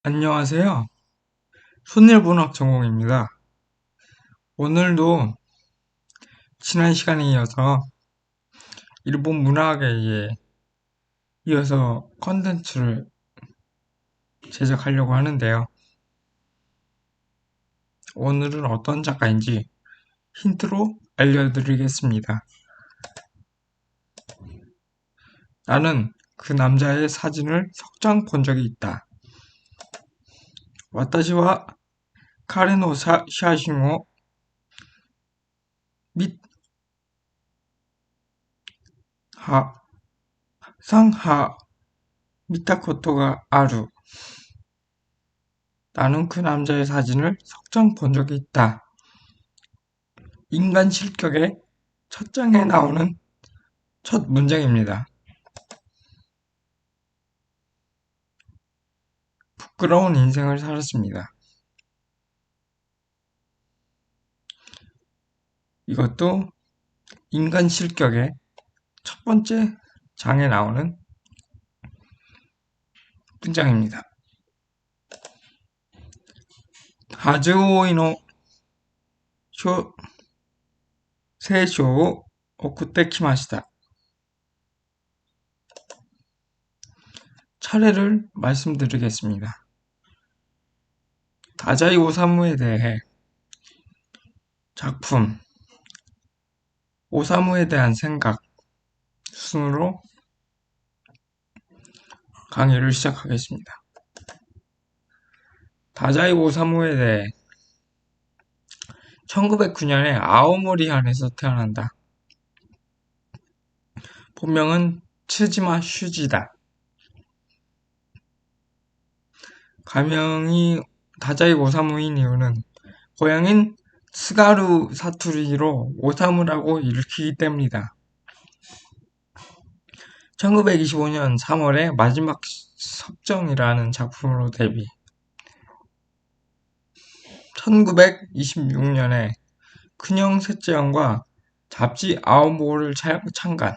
안녕하세요. 손일본학 전공입니다. 오늘도 지난 시간에 이어서 일본 문학에 이어서 컨텐츠를 제작하려고 하는데요. 오늘은 어떤 작가인지 힌트로 알려드리겠습니다. 나는 그 남자의 사진을 석장 본 적이 있다. 私は写真を見たことがある. 나는 그 남자의 사진을 석장 본 적이 있다. 인간 실격의 첫 장에 나오는 첫 문장입니다. 부끄러운 인생을 살았습니다. 이것도 인간 실격의 첫 번째 장에 나오는 문장입니다. 하즈오이노 세쇼 오쿠테 키마시다. 차례를 말씀드리겠습니다. 다자이 오사무에 대해 작품, 오사무에 대한 생각 순으로 강의를 시작하겠습니다. 다자이 오사무에 대해 1909년에 아오모리현에서 태어난다. 본명은 츠지마 슈지다. 가명이 다자이 오사무인 이유는 고향인 스가루 사투리로 오사무라고 읽히기 때문이다. 1925년 3월에 마지막 섭정이라는 작품으로 데뷔. 1926년에 큰형 셋째 형과 잡지 아오모를 창간.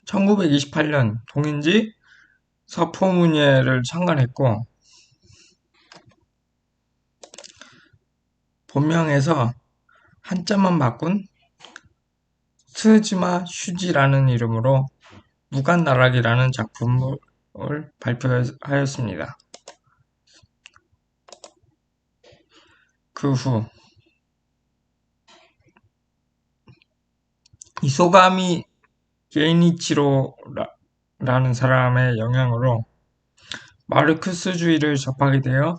1928년 동인지 서포문예를 창간했고 본명에서 한자만 바꾼 스즈마 슈지라는 이름으로 무간나락이라는 작품을 발표하였습니다. 그 후 이소가미 게이니치로라는 사람의 영향으로 마르크스주의를 접하게 되어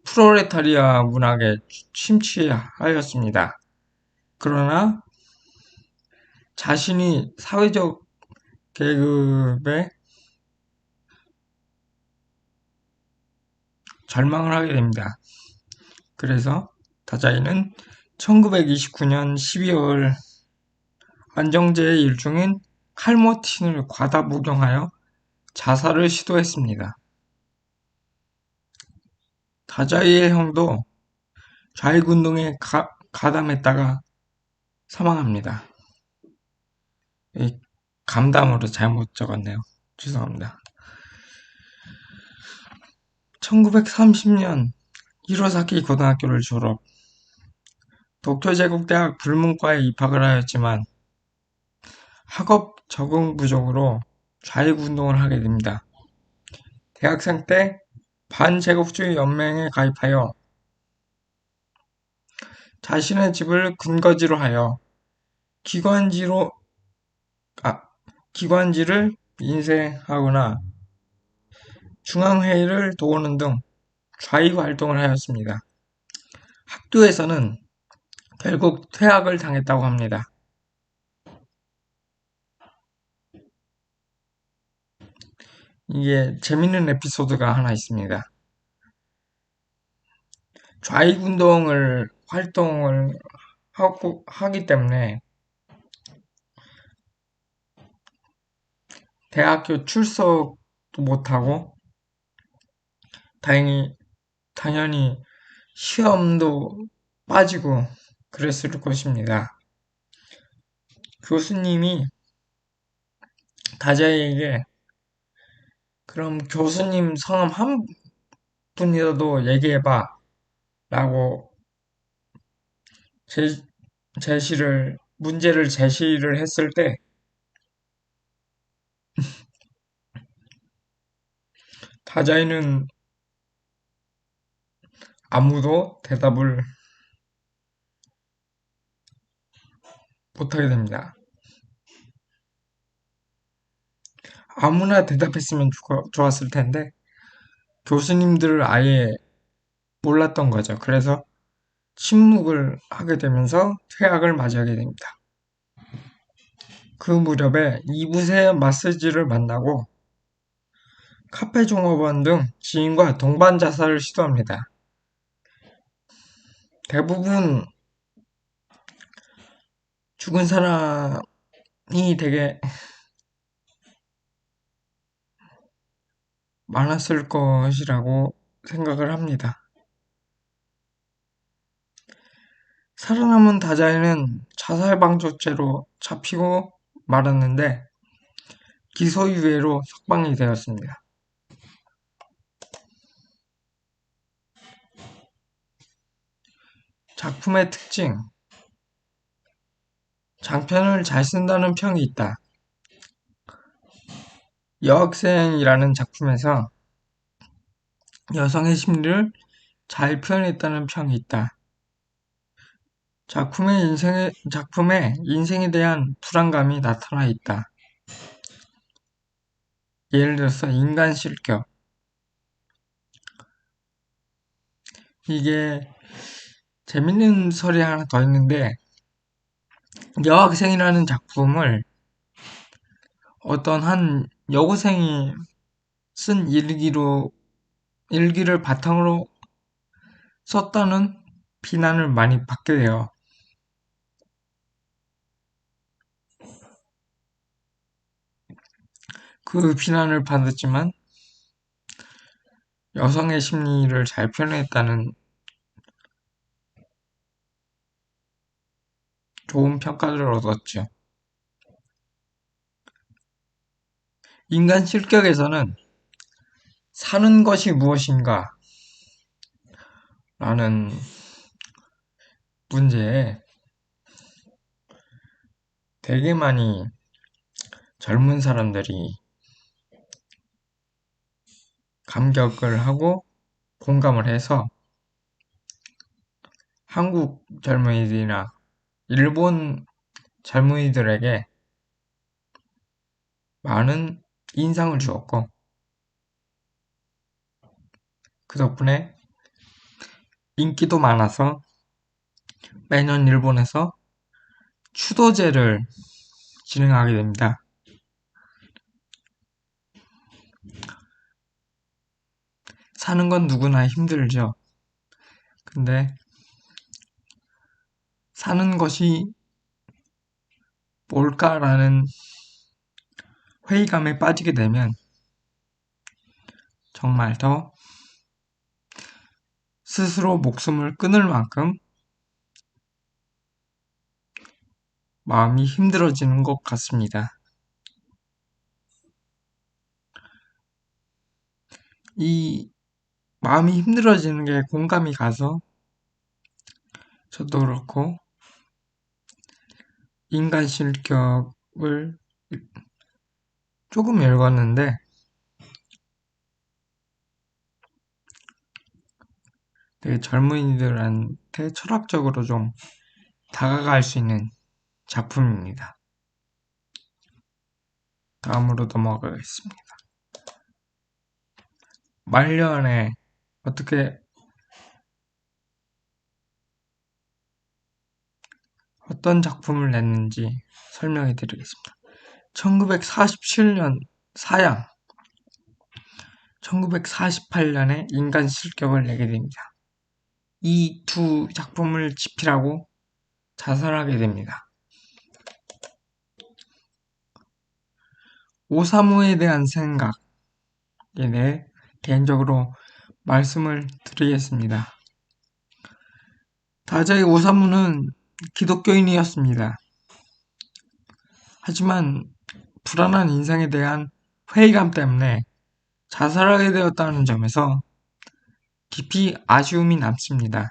프롤레타리아 문학에 침취하였습니다. 그러나 자신이 사회적 계급에 절망을 하게 됩니다. 그래서 다자이는 1929년 12월 안정제의 일종인 칼모틴을 과다 복용하여 자살을 시도했습니다. 다자이의 형도 좌익운동에 가담했다가 사망합니다. 감담으로 잘못 적었네요. 죄송합니다. 1930년 히로사키 고등학교를 졸업, 도쿄제국대학 불문과에 입학을 하였지만 학업 적응 부족으로 좌익운동을 하게 됩니다. 대학생 때 반제국주의 연맹에 가입하여 자신의 집을 근거지로 하여 기관지를 인쇄하거나 중앙회의를 도우는 등 좌익 활동을 하였습니다. 학교에서는 결국 퇴학을 당했다고 합니다. 이게 재밌는 에피소드가 하나 있습니다. 좌익운동을 활동을 하기 때문에 대학교 출석도 못하고 당연히 시험도 빠지고 그랬을 것입니다. 교수님이 다자이에게 그럼 교수님 성함 한 분이라도 얘기해봐 라고 제, 문제를 제시를 했을 때 다자이는 아무도 대답을 못하게 됩니다. 아무나 대답했으면 좋았을 텐데 교수님들을 아예 몰랐던 거죠. 그래서 침묵을 하게 되면서 퇴학을 맞이하게 됩니다. 그 무렵에 이부세 마스지를 만나고 카페 종업원 등 지인과 동반 자살을 시도합니다. 대부분 죽은 사람이 되게 많았을 것이라고 생각을 합니다. 살아남은 다자이는 자살방조죄로 잡히고 말았는데 기소유예로 석방이 되었습니다. 작품의 특징, 장편을 잘 쓴다는 평이 있다. 여학생이라는 작품에서 여성의 심리를 잘 표현했다는 평이 있다. 작품에 인생에 대한 불안감이 나타나 있다. 예를 들어서 인간 실격. 이게 재밌는 설이 하나 더 있는데 여학생이라는 작품을 어떤 한 여고생이 쓴 일기를 바탕으로 썼다는 비난을 많이 받게 돼요. 그 비난을 받았지만 여성의 심리를 잘 표현했다는 좋은 평가를 얻었죠. 인간 실격에서는 사는 것이 무엇인가 라는 문제에 되게 많이 젊은 사람들이 감격을 하고 공감을 해서 한국 젊은이들이나 일본 젊은이들에게 많은 인상을 주었고 그 덕분에 인기도 많아서 매년 일본에서 추도제를 진행하게 됩니다. 사는 건 누구나 힘들죠. 근데 사는 것이 뭘까라는 회의감에 빠지게 되면 정말 더 스스로 목숨을 끊을 만큼 마음이 힘들어지는 것 같습니다. 이 마음이 힘들어지는 게 공감이 가서 저도 그렇고 인간 실격을 조금 읽었는데 되게 젊은이들한테 철학적으로 좀 다가갈 수 있는 작품입니다. 다음으로 넘어가겠습니다. 말년에 어떤 작품을 냈는지 설명해 드리겠습니다. 1947년 사양, 1948년에 인간 실격을 내게 됩니다. 이 두 작품을 집필하고 자살하게 됩니다. 오사무에 대한 생각에 대해 개인적으로 말씀을 드리겠습니다. 다자이 오사무는 기독교인이었습니다. 하지만 불안한 인생에 대한 회의감 때문에 자살하게 되었다는 점에서 깊이 아쉬움이 남습니다.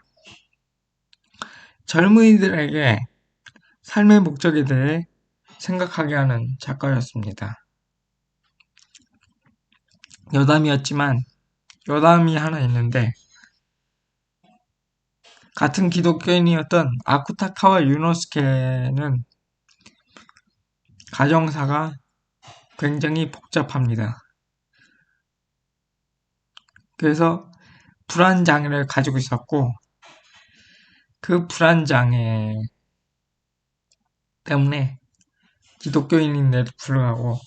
젊은이들에게 삶의 목적에 대해 생각하게 하는 작가였습니다. 여담이었지만 여담이 하나 있는데 같은 기독교인이었던 아쿠타카와 유노스케는 가정사가 굉장히 복잡합니다. 그래서 불안장애를 가지고 있었고 그 불안장애 때문에 기독교인인데도 불구하고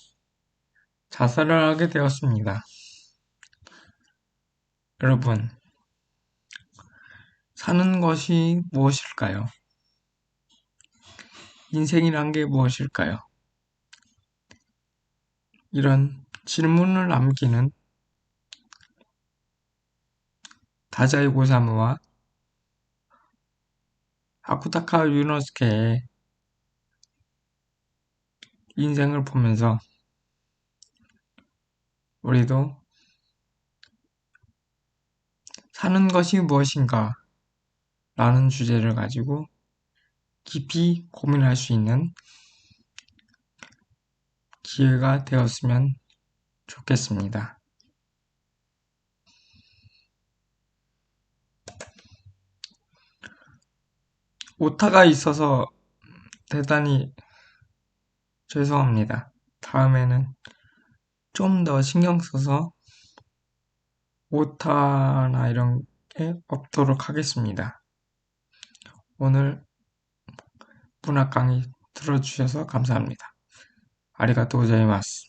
자살을 하게 되었습니다. 여러분, 사는 것이 무엇일까요? 인생이란 게 무엇일까요? 이런 질문을 남기는 다자이 고사무와 아쿠타카 유노스케의 인생을 보면서 우리도 사는 것이 무엇인가 라는 주제를 가지고 깊이 고민할 수 있는 기회가 되었으면 좋겠습니다. 오타가 있어서 대단히 죄송합니다. 다음에는 좀 더 신경 써서 오타나 이런 게 없도록 하겠습니다. 오늘 문학 강의 들어주셔서 감사합니다. 아리가또 고자이마스.